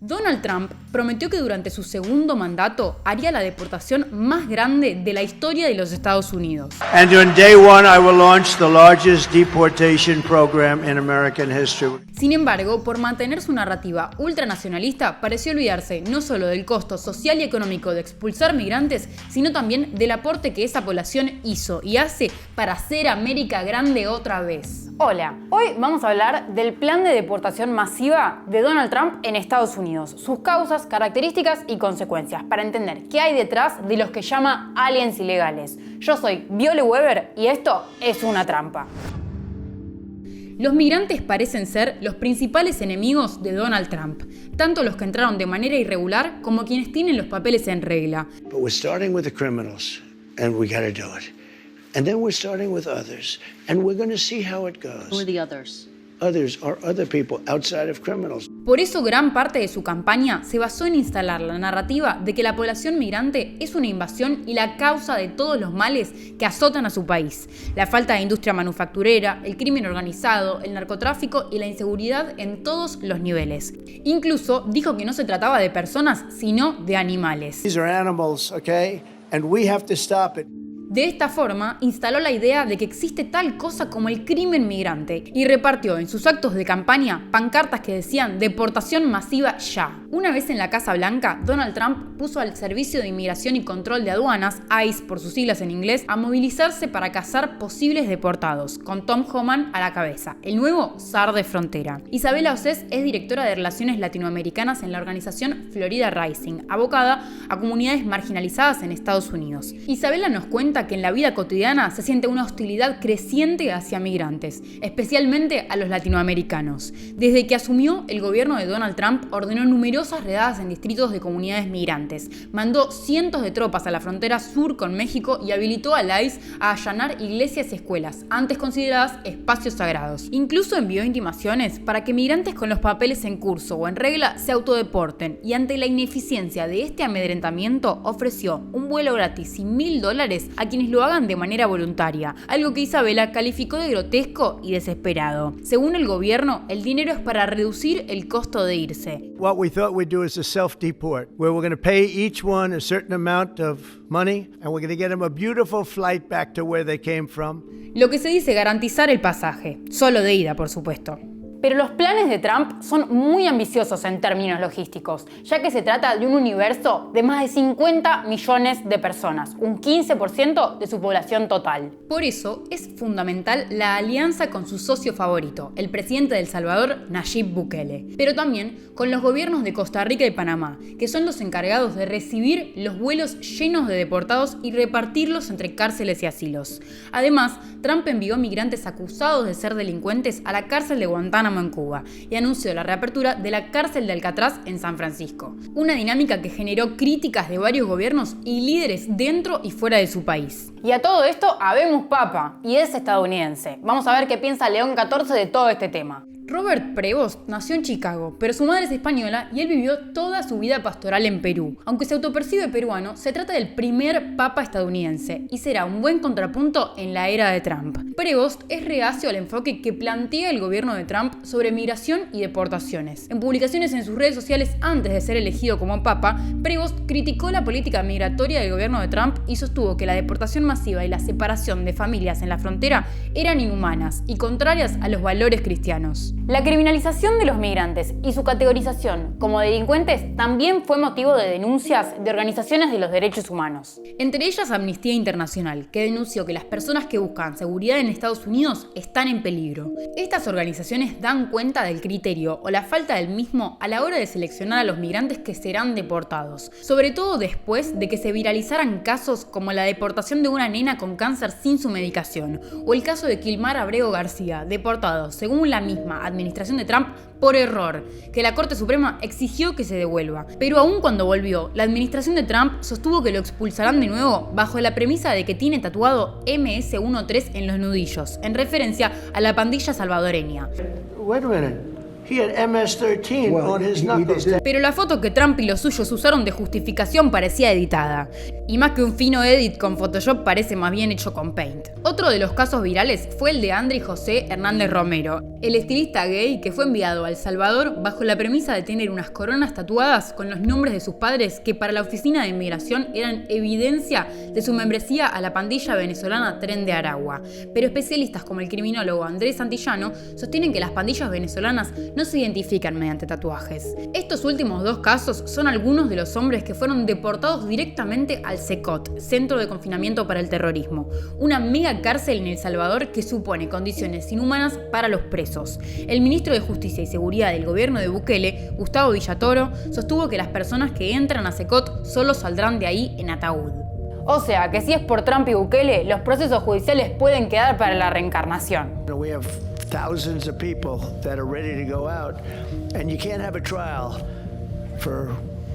Donald Trump prometió que durante su segundo mandato haría la deportación más grande de la historia de los Estados Unidos. And on day one, I will launch the largest deportation program in American history. Sin embargo, por mantener su narrativa ultranacionalista, pareció olvidarse no solo del costo social y económico de expulsar migrantes, sino también del aporte que esa población hizo y hace para hacer América grande otra vez. Hola, hoy vamos a hablar del plan de deportación masiva de Donald Trump en Estados Unidos, sus causas, características y consecuencias, para entender qué hay detrás de los que llama aliens ilegales. Yo soy Viole Weber y esto es una trampa. Los migrantes parecen ser los principales enemigos de Donald Trump, tanto los que entraron de manera irregular como quienes tienen los papeles en regla. But we're starting with the criminals, and we gotta do it. And then we're starting with others, and we're gonna see how it goes. Who are the others? Others are other people outside of criminals. Por eso gran parte de su campaña se basó en instalar la narrativa de que la población migrante es una invasión y la causa de todos los males que azotan a su país. La falta de industria manufacturera, el crimen organizado, el narcotráfico y la inseguridad en todos los niveles. Incluso dijo que no se trataba de personas, sino de animales. These are animals, okay? And we have to stop it. De esta forma, instaló la idea de que existe tal cosa como el crimen migrante y repartió en sus actos de campaña pancartas que decían deportación masiva ya. Una vez en la Casa Blanca, Donald Trump puso al Servicio de Inmigración y Control de Aduanas, ICE por sus siglas en inglés, a movilizarse para cazar posibles deportados, con Tom Homan a la cabeza, el nuevo zar de frontera. Isabela Osés es directora de Relaciones Latinoamericanas en la organización Florida Rising, abocada a comunidades marginalizadas en Estados Unidos. Isabela nos cuenta que en la vida cotidiana se siente una hostilidad creciente hacia migrantes, especialmente a los latinoamericanos. Desde que asumió, el gobierno de Donald Trump ordenó numerosas redadas en distritos de comunidades migrantes, mandó cientos de tropas a la frontera sur con México y habilitó al ICE a allanar iglesias y escuelas, antes consideradas espacios sagrados. Incluso envió intimaciones para que migrantes con los papeles en curso o en regla se autodeporten, y ante la ineficiencia de este amedrentamiento ofreció un vuelo gratis y $1.000 a quienes lo hagan de manera voluntaria, algo que Isabela calificó de grotesco y desesperado. Según el gobierno, el dinero es para reducir el costo de irse. What we thought we'd do is a self-deport, where we're going to pay each one a certain amount of money, and we're going to get them a beautiful flight back to where they came from. Lo que se dice garantizar el pasaje, solo de ida, por supuesto. Pero los planes de Trump son muy ambiciosos en términos logísticos, ya que se trata de un universo de más de 50 millones de personas, un 15% de su población total. Por eso es fundamental la alianza con su socio favorito, el presidente de El Salvador, Nayib Bukele, pero también con los gobiernos de Costa Rica y Panamá, que son los encargados de recibir los vuelos llenos de deportados y repartirlos entre cárceles y asilos. Además, Trump envió migrantes acusados de ser delincuentes a la cárcel de Guantánamo en Cuba y anunció la reapertura de la cárcel de Alcatraz en San Francisco. Una dinámica que generó críticas de varios gobiernos y líderes dentro y fuera de su país. Y a todo esto habemos papa, y es estadounidense. Vamos a ver qué piensa León XIV de todo este tema. Robert Prevost nació en Chicago, pero su madre es española y él vivió toda su vida pastoral en Perú. Aunque se autopercibe peruano, se trata del primer papa estadounidense y será un buen contrapunto en la era de Trump. Prevost es reacio al enfoque que plantea el gobierno de Trump sobre migración y deportaciones. En publicaciones en sus redes sociales antes de ser elegido como papa, Prevost criticó la política migratoria del gobierno de Trump y sostuvo que la deportación masiva y la separación de familias en la frontera eran inhumanas y contrarias a los valores cristianos. La criminalización de los migrantes y su categorización como delincuentes también fue motivo de denuncias de organizaciones de los derechos humanos. Entre ellas Amnistía Internacional, que denunció que las personas que buscan seguridad en Estados Unidos están en peligro. Estas organizaciones dan cuenta del criterio o la falta del mismo a la hora de seleccionar a los migrantes que serán deportados, sobre todo después de que se viralizaran casos como la deportación de una nena con cáncer sin su medicación, o el caso de Kilmar Abrego García, deportado, según la misma administración de Trump, por error, que la Corte Suprema exigió que se devuelva. Pero aún cuando volvió, la administración de Trump sostuvo que lo expulsarán de nuevo bajo la premisa de que tiene tatuado MS-13 en los nudillos, en referencia a la pandilla salvadoreña. Wait a minute. He had MS-13 on his knuckles. Pero la foto que Trump y los suyos usaron de justificación parecía editada. Y más que un fino edit con Photoshop, parece más bien hecho con Paint. Otro de los casos virales fue el de André José Hernández Romero, el estilista gay que fue enviado a El Salvador bajo la premisa de tener unas coronas tatuadas con los nombres de sus padres que para la Oficina de Inmigración eran evidencia de su membresía a la pandilla venezolana Tren de Aragua. Pero especialistas como el criminólogo Andrés Santillano sostienen que las pandillas venezolanas no se identifican mediante tatuajes. Estos últimos dos casos son algunos de los hombres que fueron deportados directamente al CECOT, Centro de Confinamiento para el Terrorismo, una mega cárcel en El Salvador que supone condiciones inhumanas para los presos. El ministro de Justicia y Seguridad del gobierno de Bukele, Gustavo Villatoro, sostuvo que las personas que entran a CECOT solo saldrán de ahí en ataúd. O sea, que si es por Trump y Bukele, los procesos judiciales pueden quedar para la reencarnación. We have thousands of people that are ready to go out, and you can't have a trial for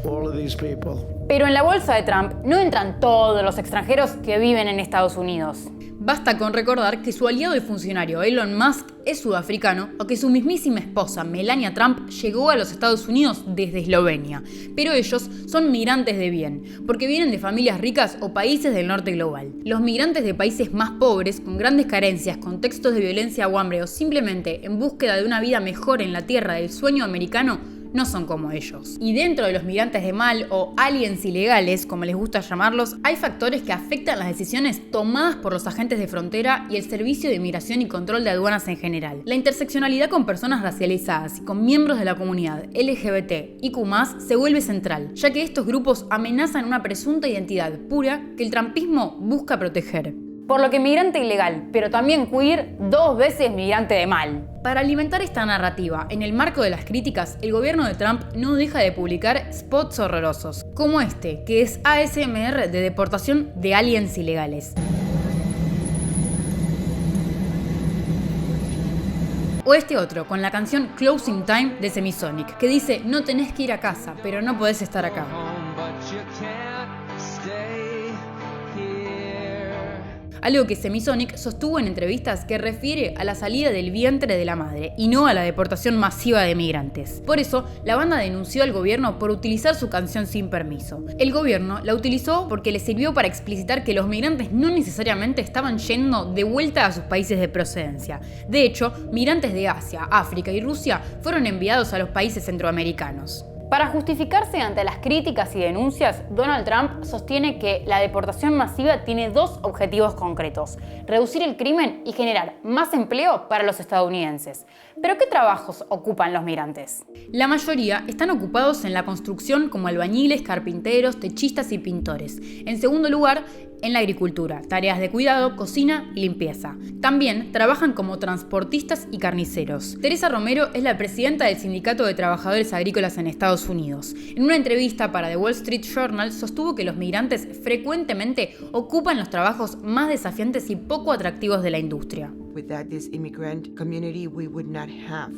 all of these people. Pero en la bolsa de Trump no entran todos los extranjeros que viven en Estados Unidos. Basta con recordar que su aliado y funcionario Elon Musk es sudafricano o que su mismísima esposa Melania Trump llegó a los Estados Unidos desde Eslovenia. Pero ellos son migrantes de bien, porque vienen de familias ricas o países del norte global. Los migrantes de países más pobres, con grandes carencias, contextos de violencia o hambre o simplemente en búsqueda de una vida mejor en la tierra del sueño americano, no son como ellos. Y dentro de los migrantes de mal o aliens ilegales, como les gusta llamarlos, hay factores que afectan las decisiones tomadas por los agentes de frontera y el Servicio de Inmigración y Control de Aduanas en general. La interseccionalidad con personas racializadas y con miembros de la comunidad LGBTIQ+, se vuelve central, ya que estos grupos amenazan una presunta identidad pura que el trumpismo busca proteger. Por lo que migrante ilegal, pero también queer, 2 veces migrante de mal. Para alimentar esta narrativa, en el marco de las críticas, el gobierno de Trump no deja de publicar spots horrorosos, como este, que es ASMR de deportación de aliens ilegales. O este otro, con la canción Closing Time de Semisonic, que dice: no tenés que ir a casa, pero no podés estar acá. Algo que Semisonic sostuvo en entrevistas que refiere a la salida del vientre de la madre y no a la deportación masiva de migrantes. Por eso, la banda denunció al gobierno por utilizar su canción sin permiso. El gobierno la utilizó porque le sirvió para explicitar que los migrantes no necesariamente estaban yendo de vuelta a sus países de procedencia. De hecho, migrantes de Asia, África y Rusia fueron enviados a los países centroamericanos. Para justificarse ante las críticas y denuncias, Donald Trump sostiene que la deportación masiva tiene 2 objetivos concretos: reducir el crimen y generar más empleo para los estadounidenses. ¿Pero qué trabajos ocupan los migrantes? La mayoría están ocupados en la construcción como albañiles, carpinteros, techistas y pintores. En segundo lugar, en la agricultura, tareas de cuidado, cocina y limpieza. También trabajan como transportistas y carniceros. Teresa Romero es la presidenta del Sindicato de Trabajadores Agrícolas en Estados Unidos. En una entrevista para The Wall Street Journal sostuvo que los migrantes frecuentemente ocupan los trabajos más desafiantes y poco atractivos de la industria. Without this immigrant community, we would not have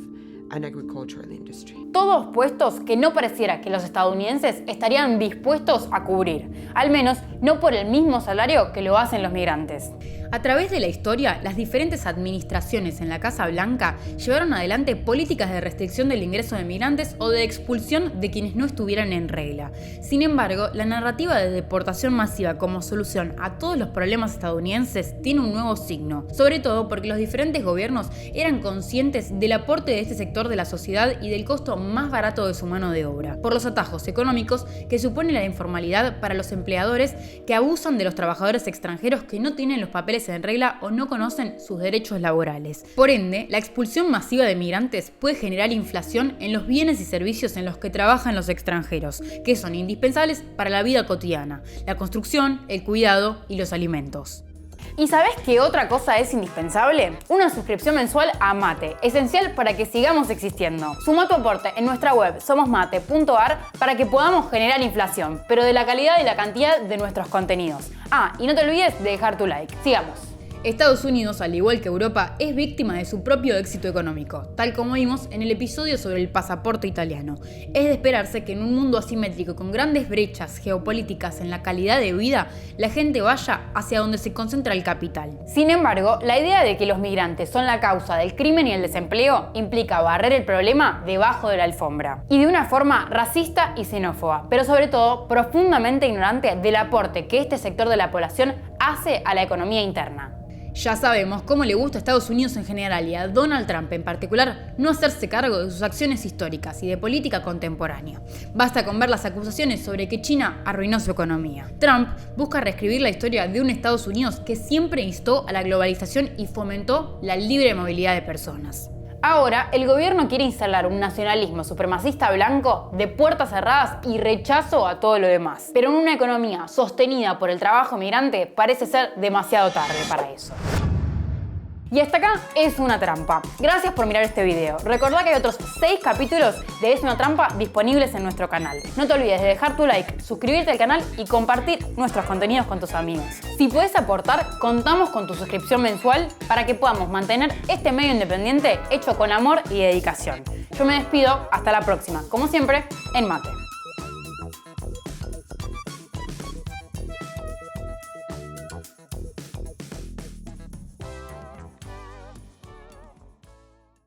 an agricultural industry. Todos puestos que no pareciera que los estadounidenses estarían dispuestos a cubrir, al menos no por el mismo salario que lo hacen los migrantes. A través de la historia, las diferentes administraciones en la Casa Blanca llevaron adelante políticas de restricción del ingreso de migrantes o de expulsión de quienes no estuvieran en regla. Sin embargo, la narrativa de deportación masiva como solución a todos los problemas estadounidenses tiene un nuevo signo, sobre todo porque los diferentes gobiernos eran conscientes del aporte de este sector de la sociedad y del costo más barato de su mano de obra, por los atajos económicos que supone la informalidad para los empleadores que abusan de los trabajadores extranjeros que no tienen los papeles en regla o no conocen sus derechos laborales. Por ende, la expulsión masiva de migrantes puede generar inflación en los bienes y servicios en los que trabajan los extranjeros, que son indispensables para la vida cotidiana: la construcción, el cuidado y los alimentos. ¿Y sabés qué otra cosa es indispensable? Una suscripción mensual a Mate, esencial para que sigamos existiendo. Suma tu aporte en nuestra web somosmate.ar para que podamos generar inflación, pero de la calidad y la cantidad de nuestros contenidos. Y no te olvides de dejar tu like. Sigamos. Estados Unidos, al igual que Europa, es víctima de su propio éxito económico, tal como vimos en el episodio sobre el pasaporte italiano. Es de esperarse que en un mundo asimétrico con grandes brechas geopolíticas en la calidad de vida, la gente vaya hacia donde se concentra el capital. Sin embargo, la idea de que los migrantes son la causa del crimen y el desempleo implica barrer el problema debajo de la alfombra. Y de una forma racista y xenófoba, pero sobre todo profundamente ignorante del aporte que este sector de la población hace a la economía interna. Ya sabemos cómo le gusta a Estados Unidos en general y a Donald Trump en particular no hacerse cargo de sus acciones históricas y de política contemporánea. Basta con ver las acusaciones sobre que China arruinó su economía. Trump busca reescribir la historia de un Estados Unidos que siempre instó a la globalización y fomentó la libre movilidad de personas. Ahora, el gobierno quiere instalar un nacionalismo supremacista blanco de puertas cerradas y rechazo a todo lo demás. Pero en una economía sostenida por el trabajo migrante parece ser demasiado tarde para eso. Y hasta acá Es una trampa. Gracias por mirar este video. Recordá que hay otros 6 capítulos de Es una trampa disponibles en nuestro canal. No te olvides de dejar tu like, suscribirte al canal y compartir nuestros contenidos con tus amigos. Si puedes aportar, contamos con tu suscripción mensual para que podamos mantener este medio independiente hecho con amor y dedicación. Yo me despido, hasta la próxima, como siempre, en Mate.